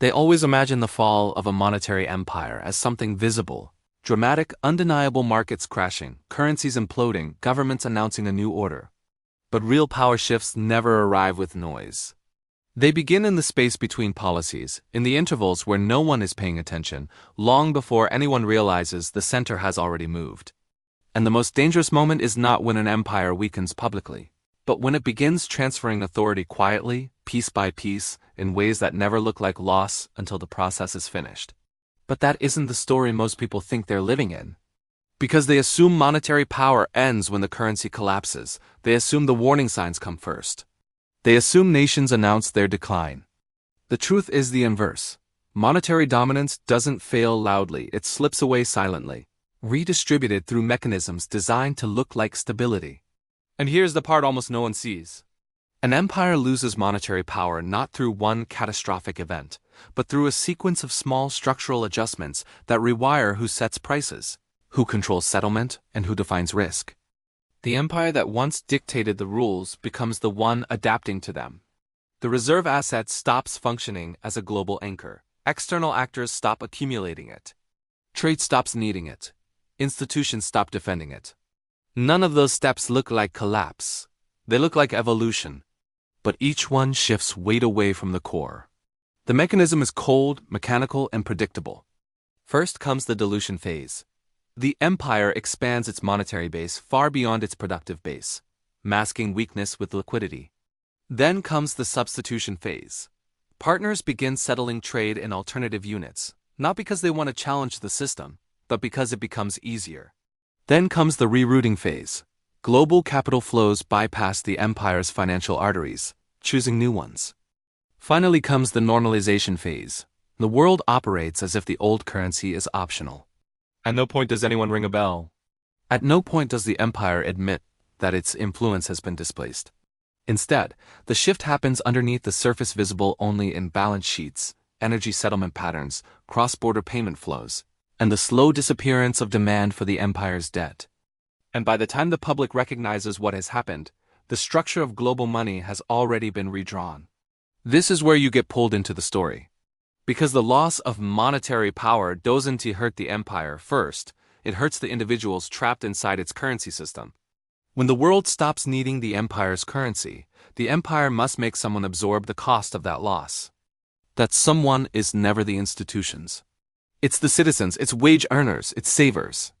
They always imagine the fall of a monetary empire as something visible, dramatic, undeniable, markets crashing, currencies imploding, governments announcing a new order. But real power shifts never arrive with noise. They begin in the space between policies, in the intervals where no one is paying attention, long before anyone realizes the center has already moved. And the most dangerous moment is not when an empire weakens publicly, but when it begins transferring authority quietly, piece by piece, in ways that never look like loss until the process is finished. But that isn't the story most people think they're living in. Because they assume monetary power ends when the currency collapses, they assume the warning signs come first. They assume nations announce their decline. The truth is the inverse. Monetary dominance doesn't fail loudly, it slips away silently, redistributed through mechanisms designed to look like stability. And here's the part almost no one sees. An empire loses monetary power not through one catastrophic event, but through a sequence of small structural adjustments that rewire who sets prices, who controls settlement, and who defines risk. The empire that once dictated the rules becomes the one adapting to them. The reserve asset stops functioning as a global anchor. External actors stop accumulating it. Trade stops needing it. Institutions stop defending it. None of those steps look like collapse. They look like evolution. But each one shifts weight away from the core. The mechanism is cold, mechanical, and predictable. First comes the dilution phase. The empire expands its monetary base far beyond its productive base, masking weakness with liquidity. Then comes the substitution phase. Partners begin settling trade in alternative units, not because they want to challenge the system, but because it becomes easier. Then comes the rerouting phase. Global capital flows bypass the empire's financial arteries, choosing new ones. Finally comes the normalization phase. The world operates as if the old currency is optional. At no point does anyone ring a bell. At no point does the empire admit that its influence has been displaced. Instead, the shift happens underneath the surface, visible only in balance sheets, energy settlement patterns, cross-border payment flows, and the slow disappearance of demand for the empire's debt. And by the time the public recognizes what has happened, the structure of global money has already been redrawn. This is where you get pulled into the story. Because the loss of monetary power doesn't hurt the empire first, it hurts the individuals trapped inside its currency system. When the world stops needing the empire's currency, the empire must make someone absorb the cost of that loss. That someone is never the institutions. It's the citizens, it's wage earners, it's savers.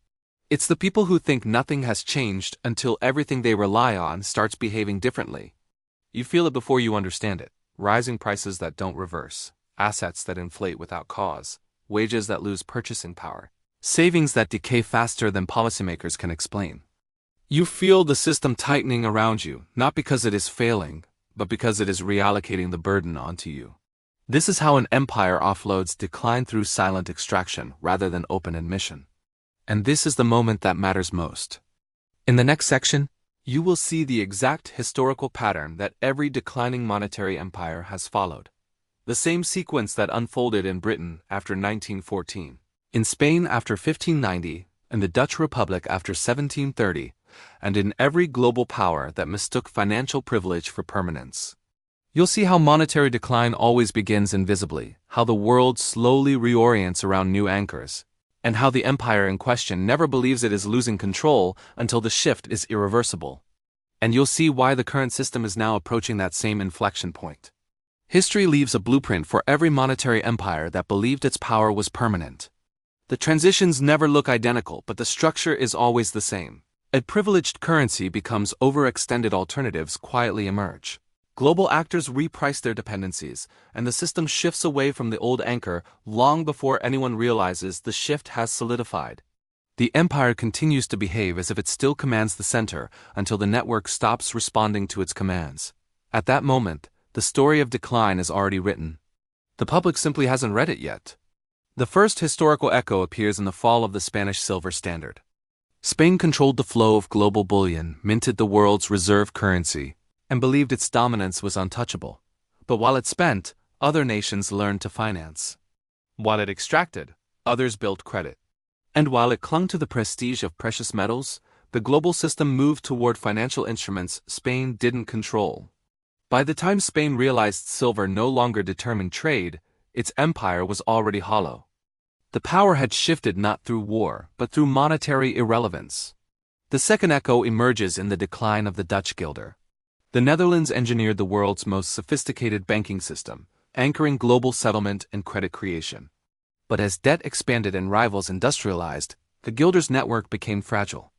It's the people who think nothing has changed until everything they rely on starts behaving differently. You feel it before you understand it. Rising prices that don't reverse, assets that inflate without cause, wages that lose purchasing power, savings that decay faster than policymakers can explain. You feel the system tightening around you, not because it is failing, but because it is reallocating the burden onto you. This is how an empire offloads decline through silent extraction rather than open admission. And this is the moment that matters most. In the next section, you will see the exact historical pattern that every declining monetary empire has followed. The same sequence that unfolded in Britain after 1914, in Spain after 1590, in the Dutch Republic after 1730, and in every global power that mistook financial privilege for permanence. You'll see how monetary decline always begins invisibly, how the world slowly reorients around new anchors, and how the empire in question never believes it is losing control until the shift is irreversible. And you'll see why the current system is now approaching that same inflection point. History leaves a blueprint for every monetary empire that believed its power was permanent. The transitions never look identical, but the structure is always the same. A privileged currency becomes overextended, alternatives quietly emerge. Global actors reprice their dependencies, and the system shifts away from the old anchor long before anyone realizes the shift has solidified. The empire continues to behave as if it still commands the center until the network stops responding to its commands. At that moment, the story of decline is already written. The public simply hasn't read it yet. The first historical echo appears in the fall of the Spanish silver standard. Spain controlled the flow of global bullion, minted the world's reserve currency, and believed its dominance was untouchable. But while it spent, other nations learned to finance. While it extracted, others built credit. And while it clung to the prestige of precious metals, the global system moved toward financial instruments Spain didn't control. By the time Spain realized silver no longer determined trade, its empire was already hollow. The power had shifted not through war, but through monetary irrelevance. The second echo emerges in the decline of the Dutch guilder. The Netherlands engineered the world's most sophisticated banking system, anchoring global settlement and credit creation. But as debt expanded and rivals industrialized, the guilder's network became fragile.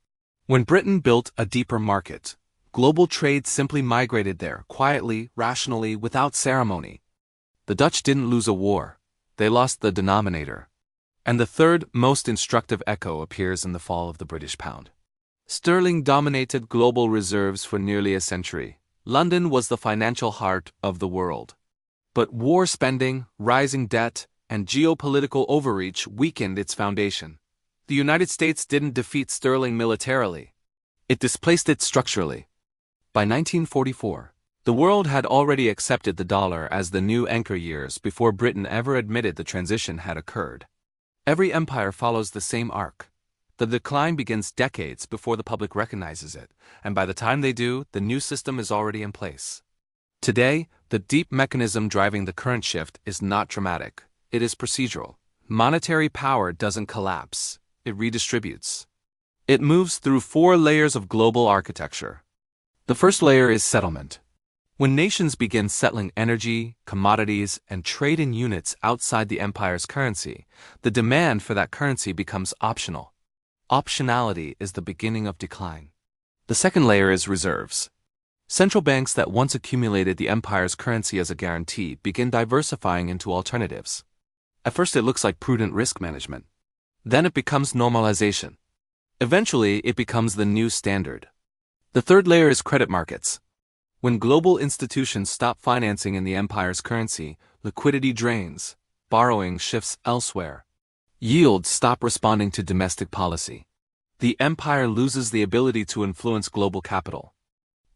When Britain built a deeper market, global trade simply migrated there, quietly, rationally, without ceremony. The Dutch didn't lose a war, they lost the denominator. And the third, most instructive echo appears in the fall of the British pound. Sterling dominated global reserves for nearly a century. London was the financial heart of the world. But war spending, rising debt, and geopolitical overreach weakened its foundation. The United States didn't defeat sterling militarily. It displaced it structurally. By 1944, the world had already accepted the dollar as the new anchor years before Britain ever admitted the transition had occurred. Every empire follows the same arc. The decline begins decades before the public recognizes it, and by the time they do, the new system is already in place. Today, the deep mechanism driving the current shift is not dramatic. It is procedural. Monetary power doesn't collapse. It redistributes. It moves through 4 layers of global architecture. The first layer is settlement. When nations begin settling energy, commodities, and trade in units outside the empire's currency, the demand for that currency becomes optional. Optionality is the beginning of decline. The second layer is reserves. Central banks that once accumulated the empire's currency as a guarantee begin diversifying into alternatives. At first it looks like prudent risk management. Then it becomes normalization. Eventually it becomes the new standard. The third layer is credit markets. When global institutions stop financing in the empire's currency, liquidity drains, borrowing shifts elsewhere. Yields stop responding to domestic policy. The empire loses the ability to influence global capital.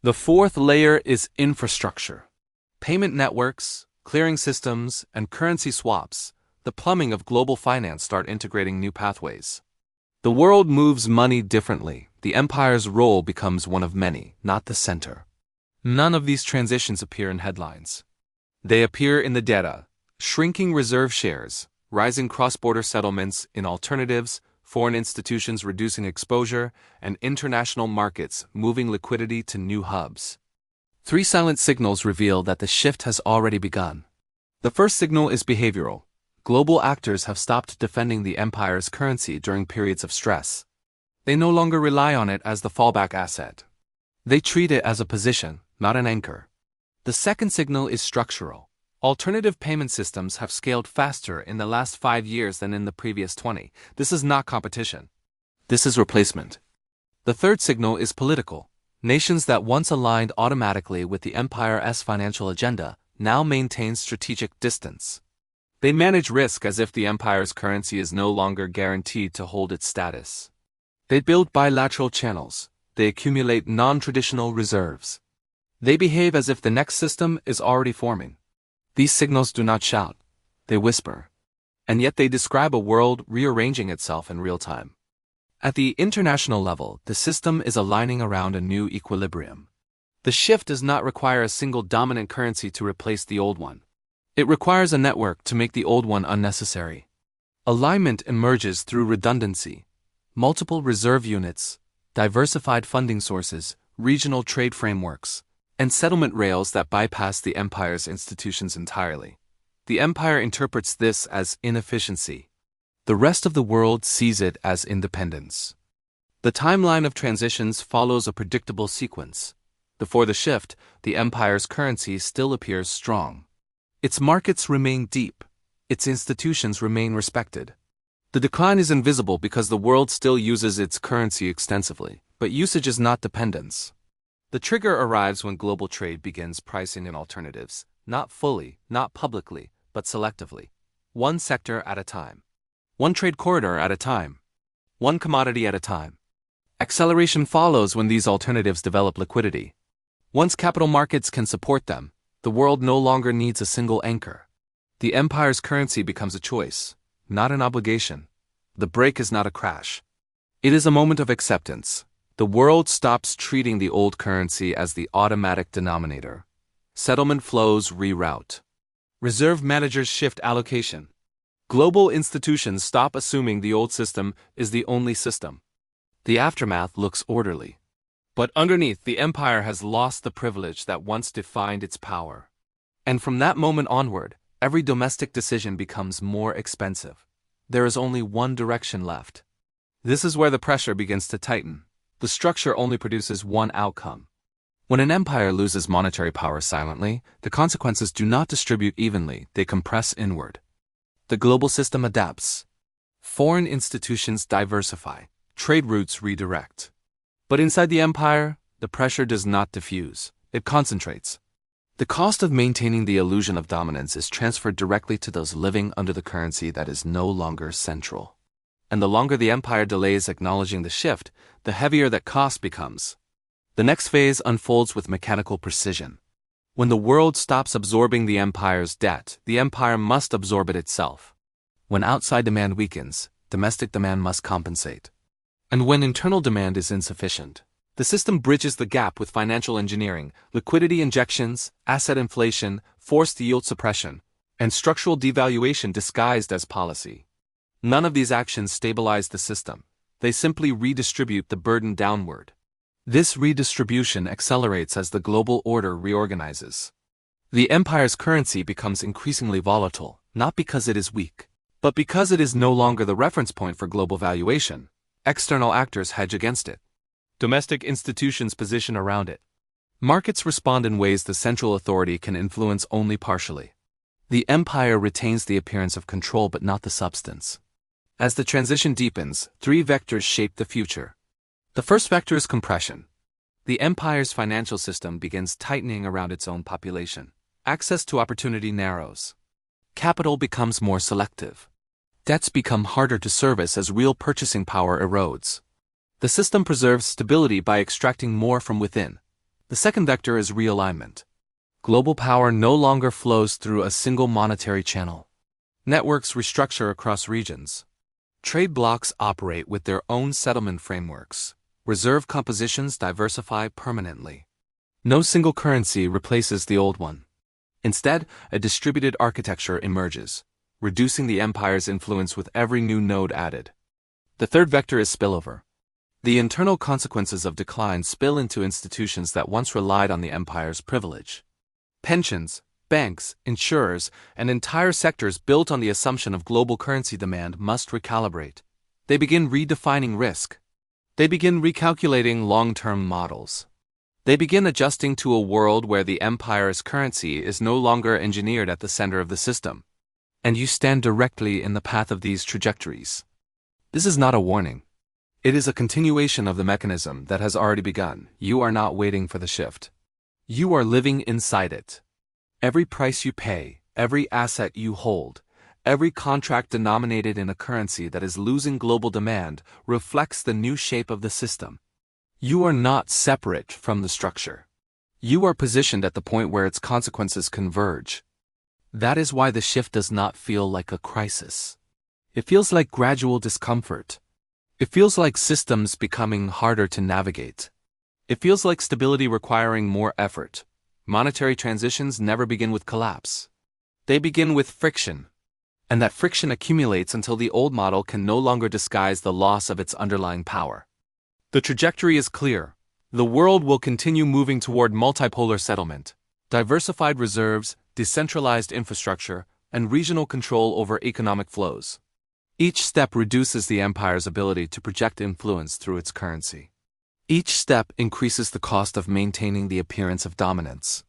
The fourth layer is infrastructure. Payment networks, clearing systems, and currency swaps, the plumbing of global finance start integrating new pathways. The world moves money differently. The empire's role becomes one of many, not the center. None of these transitions appear in headlines. They appear in the data: shrinking reserve shares, rising cross-border settlements in alternatives, foreign institutions reducing exposure, and international markets moving liquidity to new hubs. 3 silent signals reveal that the shift has already begun. The first signal is behavioral. Global actors have stopped defending the empire's currency during periods of stress. They no longer rely on it as the fallback asset. They treat it as a position, not an anchor. The second signal is structural. Alternative payment systems have scaled faster in the last 5 years than in the previous 20. This is not competition. This is replacement. The third signal is political. Nations that once aligned automatically with the empire's financial agenda now maintain strategic distance. They manage risk as if the empire's currency is no longer guaranteed to hold its status. They build bilateral channels. They accumulate non-traditional reserves. They behave as if the next system is already forming. These signals do not shout, they whisper. And yet they describe a world rearranging itself in real time. At the international level, the system is aligning around a new equilibrium. The shift does not require a single dominant currency to replace the old one. It requires a network to make the old one unnecessary. Alignment emerges through redundancy, multiple reserve units, diversified funding sources, regional trade frameworks, and settlement rails that bypass the empire's institutions entirely. The empire interprets this as inefficiency. The rest of the world sees it as independence. The timeline of transitions follows a predictable sequence. Before the shift, the empire's currency still appears strong. Its markets remain deep. Its institutions remain respected. The decline is invisible because the world still uses its currency extensively, but usage is not dependence. The trigger arrives when global trade begins pricing in alternatives, not fully, not publicly, but selectively. One sector at a time. One trade corridor at a time. One commodity at a time. Acceleration follows when these alternatives develop liquidity. Once capital markets can support them, the world no longer needs a single anchor. The empire's currency becomes a choice, not an obligation. The break is not a crash. It is a moment of acceptance. The world stops treating the old currency as the automatic denominator. Settlement flows reroute. Reserve managers shift allocation. Global institutions stop assuming the old system is the only system. The aftermath looks orderly. But underneath, the empire has lost the privilege that once defined its power. And from that moment onward, every domestic decision becomes more expensive. There is only one direction left. This is where the pressure begins to tighten. The structure only produces one outcome. When an empire loses monetary power silently, the consequences do not distribute evenly, they compress inward. The global system adapts. Foreign institutions diversify. Trade routes redirect. But inside the empire, the pressure does not diffuse, it concentrates. The cost of maintaining the illusion of dominance is transferred directly to those living under the currency that is no longer central. And the longer the empire delays acknowledging the shift, the heavier that cost becomes. The next phase unfolds with mechanical precision. When the world stops absorbing the empire's debt, the empire must absorb it itself. When outside demand weakens, domestic demand must compensate. And when internal demand is insufficient, the system bridges the gap with financial engineering, liquidity injections, asset inflation, forced yield suppression, and structural devaluation disguised as policy. None of these actions stabilize the system. They simply redistribute the burden downward. This redistribution accelerates as the global order reorganizes. The empire's currency becomes increasingly volatile, not because it is weak, but because it is no longer the reference point for global valuation. External actors hedge against it. Domestic institutions position around it. Markets respond in ways the central authority can influence only partially. The empire retains the appearance of control but not the substance. As the transition deepens, three vectors shape the future. The first vector is compression. The empire's financial system begins tightening around its own population. Access to opportunity narrows. Capital becomes more selective. Debts become harder to service as real purchasing power erodes. The system preserves stability by extracting more from within. The second vector is realignment. Global power no longer flows through a single monetary channel. Networks restructure across regions. Trade blocs operate with their own settlement frameworks. Reserve compositions diversify permanently. No single currency replaces the old one. Instead, a distributed architecture emerges, reducing the empire's influence with every new node added. The third vector is spillover. The internal consequences of decline spill into institutions that once relied on the empire's privilege. Pensions, banks, insurers, and entire sectors built on the assumption of global currency demand must recalibrate. They begin redefining risk. They begin recalculating long-term models. They begin adjusting to a world where the empire's currency is no longer engineered at the center of the system. And you stand directly in the path of these trajectories. This is not a warning. It is a continuation of the mechanism that has already begun. You are not waiting for the shift. You are living inside it. Every price you pay, every asset you hold, every contract denominated in a currency that is losing global demand reflects the new shape of the system. You are not separate from the structure. You are positioned at the point where its consequences converge. That is why the shift does not feel like a crisis. It feels like gradual discomfort. It feels like systems becoming harder to navigate. It feels like stability requiring more effort. Monetary transitions never begin with collapse. They begin with friction. And that friction accumulates until the old model can no longer disguise the loss of its underlying power. The trajectory is clear. The world will continue moving toward multipolar settlement, diversified reserves, decentralized infrastructure, and regional control over economic flows. Each step reduces the empire's ability to project influence through its currency. Each step increases the cost of maintaining the appearance of dominance.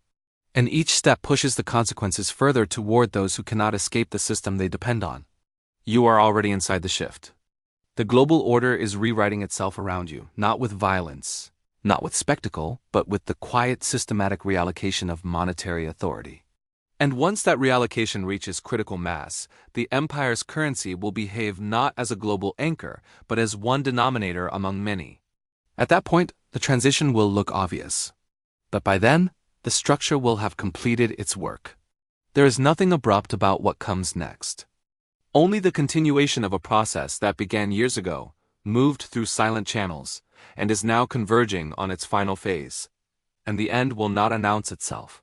And each step pushes the consequences further toward those who cannot escape the system they depend on. You are already inside the shift. The global order is rewriting itself around you, not with violence, not with spectacle, but with the quiet, systematic reallocation of monetary authority. And once that reallocation reaches critical mass, the empire's currency will behave not as a global anchor, but as one denominator among many. At that point, the transition will look obvious. But by then, the structure will have completed its work. There is nothing abrupt about what comes next. Only the continuation of a process that began years ago, moved through silent channels, and is now converging on its final phase. And the end will not announce itself.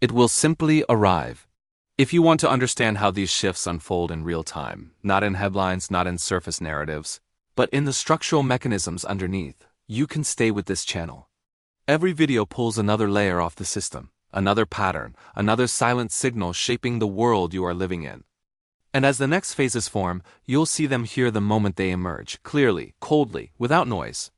It will simply arrive. If you want to understand how these shifts unfold in real time, not in headlines, not in surface narratives, but in the structural mechanisms underneath, you can stay with this channel. Every video pulls another layer off the system, another pattern, another silent signal shaping the world you are living in. And as the next phases form, you'll see them here the moment they emerge, clearly, coldly, without noise.